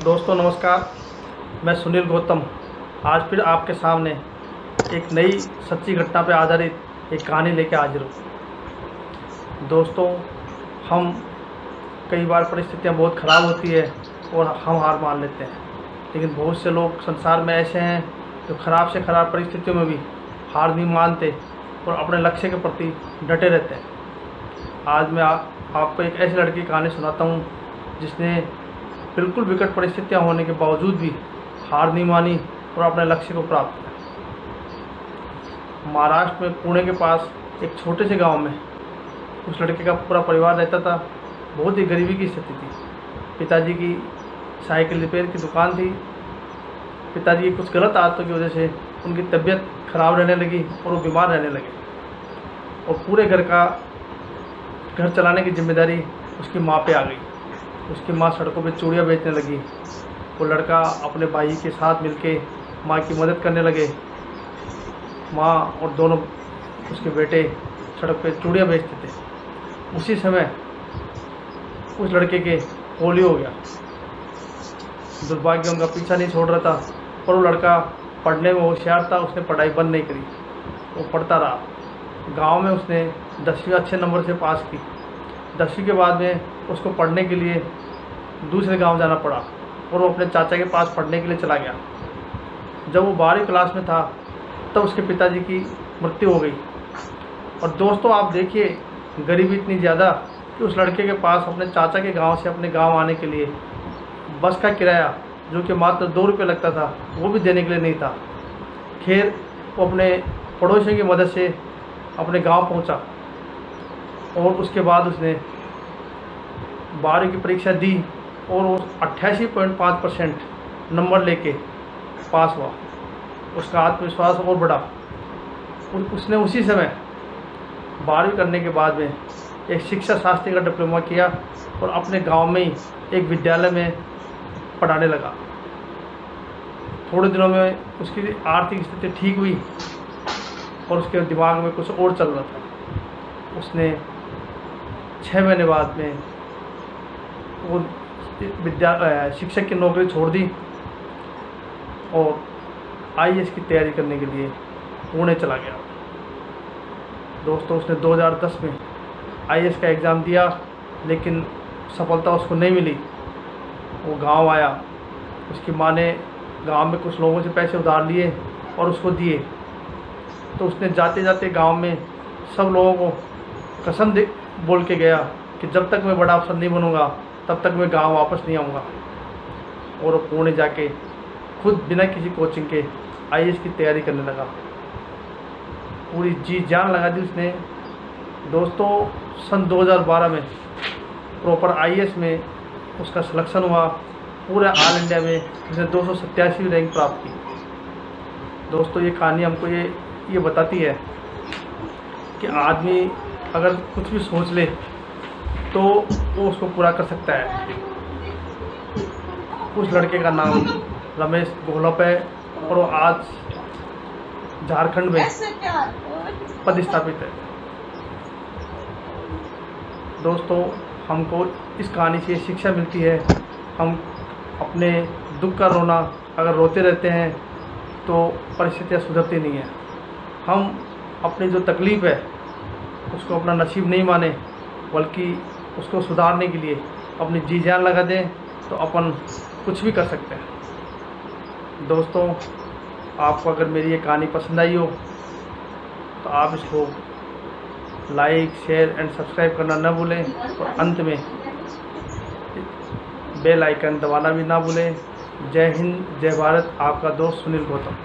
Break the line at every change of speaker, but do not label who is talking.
दोस्तों नमस्कार, मैं सुनील गौतम आज फिर आपके सामने एक नई सच्ची घटना पर आधारित एक कहानी लेकर हाजिर हूँ। दोस्तों, हम कई बार परिस्थितियाँ बहुत ख़राब होती है और हम हार मान लेते हैं, लेकिन बहुत से लोग संसार में ऐसे हैं जो ख़राब से ख़राब परिस्थितियों में भी हार नहीं मानते और अपने लक्ष्य के प्रति डटे रहते हैं। आज मैं आपको एक ऐसी लड़की की कहानी सुनाता हूँ जिसने बिल्कुल विकट परिस्थितियाँ होने के बावजूद भी हार नहीं मानी और अपने लक्ष्य को प्राप्त किया। महाराष्ट्र में पुणे के पास एक छोटे से गांव में उस लड़के का पूरा परिवार रहता था। बहुत ही गरीबी की स्थिति थी। पिताजी की साइकिल रिपेयर की दुकान थी। पिताजी की कुछ गलत आदतों की वजह से उनकी तबीयत खराब रहने लगी और वो बीमार रहने लगे और पूरे घर चलाने की जिम्मेदारी उसकी माँ पे आ गई। उसकी माँ सड़कों पे चूड़ियाँ बेचने लगी। वो लड़का अपने भाई के साथ मिलके माँ की मदद करने लगे। माँ और दोनों उसके बेटे सड़क पे चूड़ियाँ बेचते थे। उसी समय उस लड़के के पोलियो हो गया। दुर्भाग्य उनका पीछा नहीं छोड़ रहा था, पर वो लड़का पढ़ने में होशियार था। उसने पढ़ाई बंद नहीं करी, वो पढ़ता रहा। गांव में उसने 10वीं अच्छे नंबर से पास की। 10वीं के बाद में उसको पढ़ने के लिए दूसरे गांव जाना पड़ा और वो अपने चाचा के पास पढ़ने के लिए चला गया। जब वो 12वीं क्लास में था तब उसके पिताजी की मृत्यु हो गई। और दोस्तों, आप देखिए, गरीबी इतनी ज़्यादा कि उस लड़के के पास अपने चाचा के गांव से अपने गांव आने के लिए बस का किराया, जो कि मात्र 2 रुपये लगता था, वो भी देने के लिए नहीं था। खैर, वो अपने पड़ोसियों की मदद से अपने गांव पहुंचा और उसके बाद उसने 12वीं की परीक्षा दी और वो 88.5% नंबर लेके पास हुआ। उसका आत्मविश्वास और बढ़ा। उसने उसी समय 12वीं करने के बाद में एक शिक्षा शास्त्री का डिप्लोमा किया और अपने गांव में ही एक विद्यालय में पढ़ाने लगा। थोड़े दिनों में उसकी आर्थिक स्थिति ठीक हुई और उसके दिमाग में कुछ और चल रहा था। उसने 6 महीने बाद में वो शिक्षक की नौकरी छोड़ दी और IAS की तैयारी करने के लिए पुणे चला गया। दोस्तों, उसने 2010 में IAS का एग्ज़ाम दिया, लेकिन सफलता उसको नहीं मिली। वो गांव आया। उसकी माँ ने गांव में कुछ लोगों से पैसे उधार लिए और उसको दिए। तो उसने जाते जाते गांव में सब लोगों को कसम बोल के गया कि जब तक मैं बड़ा अफसर नहीं बनूंगा तब तक मैं गांव वापस नहीं आऊँगा। और वो पुणे जाके खुद बिना किसी कोचिंग के IAS की तैयारी करने लगा। पूरी जी जान लगा दी उसने। दोस्तों, सन 2012 में प्रॉपर IAS में उसका सिलेक्शन हुआ। पूरे ऑल इंडिया में उसने 287वीं रैंक प्राप्त की। दोस्तों, ये कहानी हमको ये बताती है कि आदमी अगर कुछ भी सोच ले तो वो उसको पूरा कर सकता है। उस लड़के का नाम रमेश घोलप है और वो आज झारखंड में पदस्थापित है। दोस्तों, हमको इस कहानी से शिक्षा मिलती है। हम अपने दुख का रोना अगर रोते रहते हैं तो परिस्थितियाँ सुधरती नहीं हैं। हम अपनी जो तकलीफ़ है उसको अपना नसीब नहीं माने, बल्कि उसको सुधारने के लिए अपनी जी जान लगा दें तो अपन कुछ भी कर सकते हैं। दोस्तों, आपको अगर मेरी ये कहानी पसंद आई हो तो आप इसको लाइक, शेयर एंड सब्सक्राइब करना न भूलें और अंत में बेल आइकन दबाना भी ना भूलें। जय हिंद, जय भारत। आपका दोस्त सुनील गौतम।